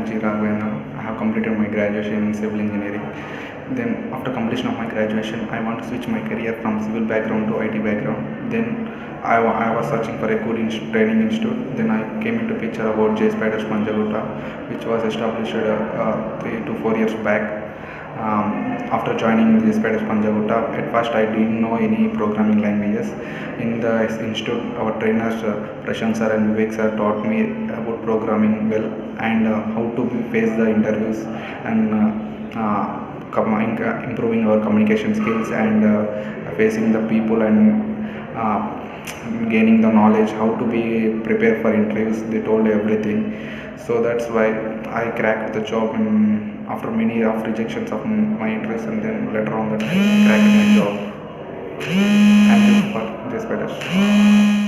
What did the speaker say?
G. Raghavendra. I have completed my graduation in civil engineering. Then after completion of my graduation, I want to switch my career from civil background to IT background. Then I was searching for a good training institute. Then I came into picture about JSpiders Punjagutta, which was established 3 to 4 years back. After joining the JSpiders Punjagutta, at first I didn't know any programming languages. In the institute, our trainers Prashant sir and Vivek sir taught me about programming well and how to face the interviews and improving our communication skills and facing the people and gaining the knowledge how to be prepared for interviews. They told everything, so that's why I cracked the job, and after many of rejections of my interest, and then later on that I cracked my job. Thank you for this better.